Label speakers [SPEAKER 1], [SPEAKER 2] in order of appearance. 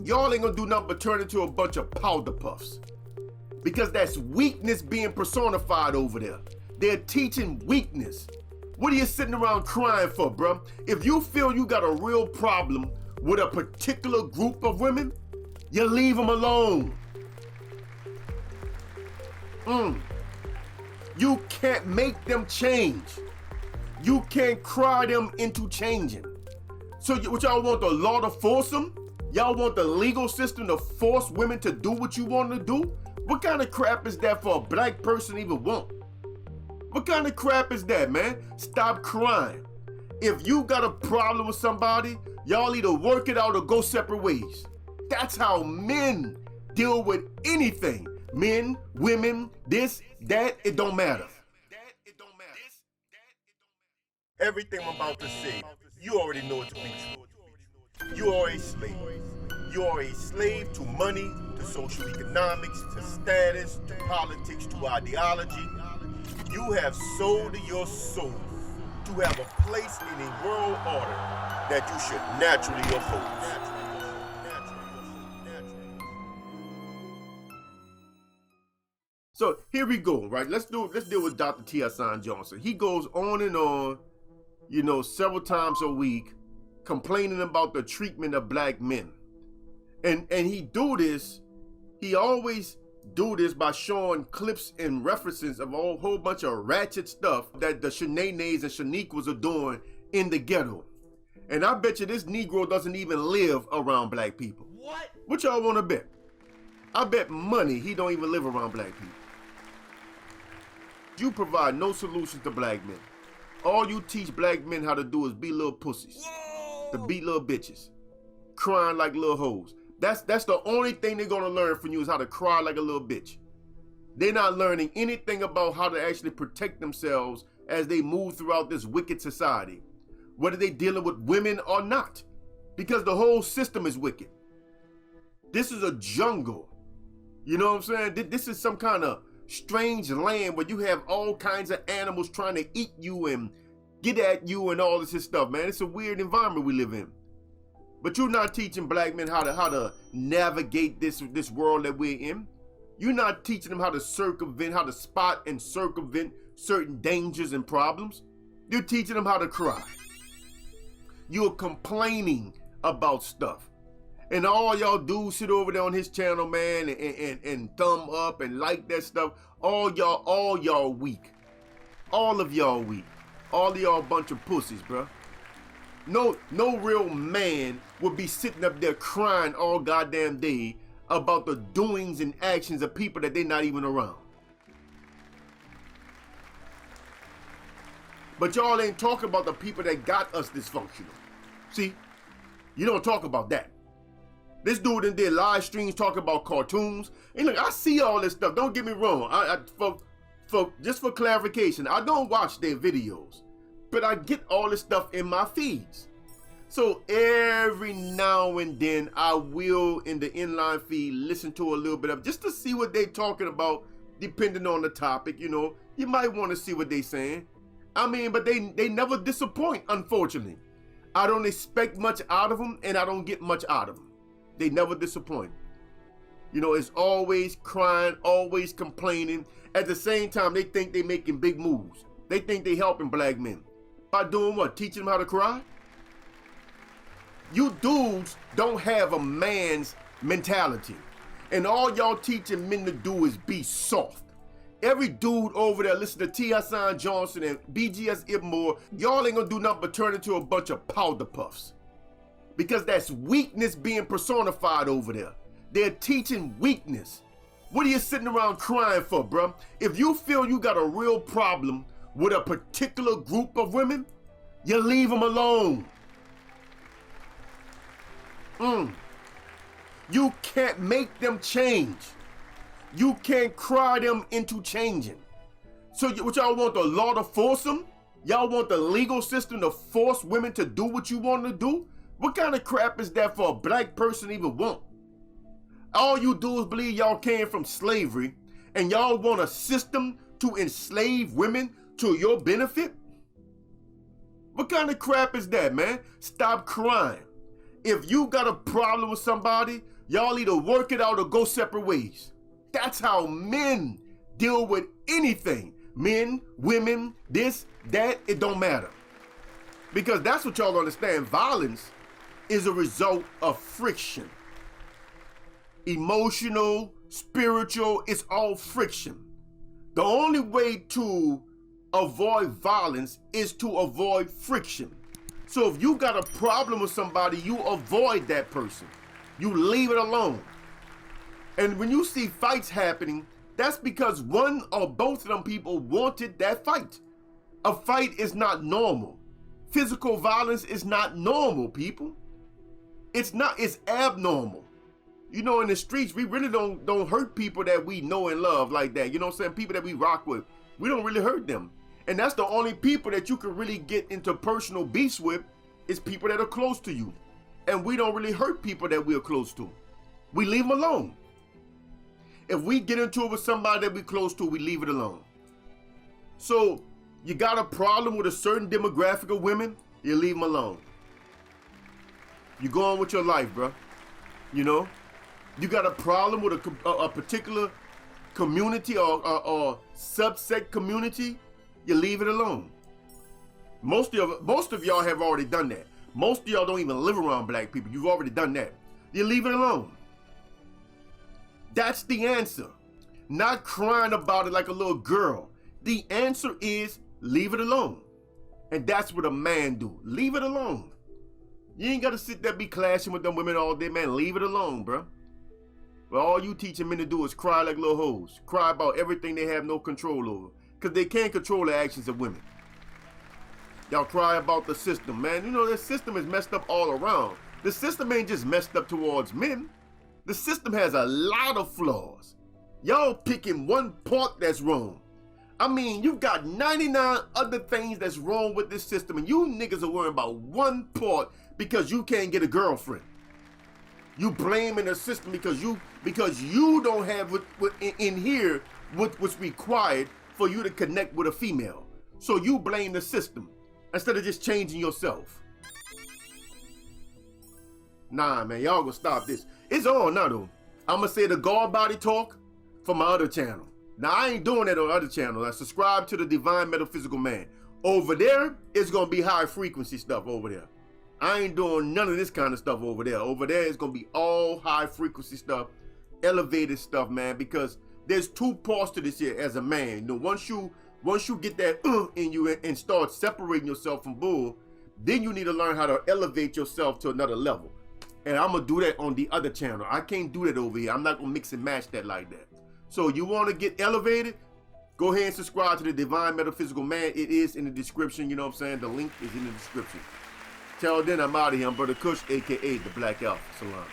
[SPEAKER 1] Y'all ain't gonna do nothing but turn into a bunch of powder puffs. Because that's weakness being personified over there. They're teaching weakness. What are you sitting around crying for, bruh? If you feel you got a real problem with a particular group of women, you leave them alone. You can't make them change. You can't cry them into changing. So what y'all want, the law to force them? Y'all want the legal system to force women to do what you want them to do? What kind of crap is that for a black person to even want? What kind of crap is that, man? Stop crying. If you got a problem with somebody, y'all either work it out or go separate ways. That's how men deal with anything. Men, women, this, that, it don't matter. Everything I'm about to say, you already know it to be true. You are a slave. You are a slave to money, to social economics, to status, to politics, to ideology. You have sold your soul to have a place in a world order that you should naturally oppose. So here we go, right? Let's deal with Dr. T.S. Johnson. He goes on and on, several times a week, complaining about the treatment of black men. And he always do this by showing clips and references of a whole bunch of ratchet stuff that the Shanaes and Shaniquas are doing in the ghetto. And I bet you this Negro doesn't even live around black people. What y'all want to bet? I bet money he don't even live around black people. You provide no solutions to black men. All you teach black men how to do is be little pussies, to be little bitches, crying like little hoes. That's the only thing they're gonna learn from you is how to cry like a little bitch. They're not learning anything about how to actually protect themselves as they move throughout this wicked society, whether they're dealing with women or not, because the whole system is wicked. This is a jungle. You know what I'm saying? This is some kind of strange land where you have all kinds of animals trying to eat you and get at you and all this stuff, man. It's a weird environment we live in. But you're not teaching black men how to navigate this world that we're in. You're not teaching them how to spot and circumvent certain dangers and problems. You're teaching them how to cry. You're complaining about stuff. And all y'all dudes sit over there on his channel, man, and thumb up and like that stuff. All y'all weak. All of y'all weak. All of y'all bunch of pussies, bro. No real man would be sitting up there crying all goddamn day about the doings and actions of people that they're not even around. But y'all ain't talking about the people that got us dysfunctional. See, you don't talk about that. This dude in there live streams talking about cartoons. And look, I see all this stuff. Don't get me wrong. Just for clarification, I don't watch their videos, but I get all this stuff in my feeds. So every now and then I will, in the inline feed, listen to a little bit of just to see what they're talking about, depending on the topic. You might want to see what they're saying. I mean, but they never disappoint, unfortunately. I don't expect much out of them, and I don't get much out of them. They never disappoint. It's always crying, always complaining. At the same time, they think they're making big moves. They think they're helping black men. By doing what? Teaching them how to cry? You dudes don't have a man's mentality. And all y'all teaching men to do is be soft. Every dude over there listen to T.S. Johnson and BGS Ibmore, y'all ain't gonna do nothing but turn into a bunch of powder puffs. Because that's weakness being personified over there. They're teaching weakness. What are you sitting around crying for, bruh? If you feel you got a real problem with a particular group of women, you leave them alone. You can't make them change. You can't cry them into changing. So what y'all want, the law to force them? Y'all want the legal system to force women to do what you want to do? What kind of crap is that for a black person to even want? All you do is believe y'all came from slavery and y'all want a system to enslave women to your benefit? What kind of crap is that, man? Stop crying. If you got a problem with somebody, y'all either work it out or go separate ways. That's how men deal with anything. Men, women, this, that, it don't matter. Because that's what y'all understand. Violence is a result of friction. Emotional, spiritual, it's all friction. The only way to avoid violence is to avoid friction. So if you got a problem with somebody, you avoid that person. You leave it alone. And when you see fights happening, that's because one or both of them people wanted that fight. A fight is not normal. Physical violence is not normal, people. It's not, it's abnormal. You know, in the streets, we really don't hurt people that we know and love like that. You know what I'm saying? People that we rock with, we don't really hurt them. And that's the only people that you can really get into personal beefs with is people that are close to you. And we don't really hurt people that we're close to. We leave them alone. If we get into it with somebody that we're close to, we leave it alone. So you got a problem with a certain demographic of women, you leave them alone. You go on with your life, bro. You know? You got a problem with a particular community or subset community, you leave it alone. Most of y'all have already done that. Most of y'all don't even live around black people. You've already done that. You leave it alone. That's the answer. Not crying about it like a little girl. The answer is leave it alone. And that's what a man do. Leave it alone. You ain't got to sit there be clashing with them women all day, man. Leave it alone, bro. Well, all you teaching men to do is cry like little hoes. Cry about everything they have no control over. Because they can't control the actions of women. Y'all cry about the system, man. You know, the system is messed up all around. The system ain't just messed up towards men. The system has a lot of flaws. Y'all picking one part that's wrong. I mean, you got 99 other things that's wrong with this system, and you niggas are worrying about one part because you can't get a girlfriend. You blaming the system because you don't have in here what's required for you to connect with a female. So you blame the system instead of just changing yourself. Nah, man, y'all gonna stop this. It's on now, though. I'm gonna say the God Body Talk for my other channel. Now, I ain't doing that on the other channel. I subscribe to the Divine Metaphysical Man. Over there, it's gonna be high frequency stuff over there. I ain't doing none of this kind of stuff over there. Over there, it's gonna be all high frequency stuff, elevated stuff, man, because there's two parts to this here as a man. You know, once you get that in you and start separating yourself from bull, then you need to learn how to elevate yourself to another level. And I'm gonna do that on the other channel. I can't do that over here. I'm not gonna mix and match that like that. So you wanna get elevated? Go ahead and subscribe to the Divine Metaphysical Man. It is in the description, you know what I'm saying? The link is in the description. Till then, I'm out of here. I'm Brother Kush, aka the Black Alpha. Salam.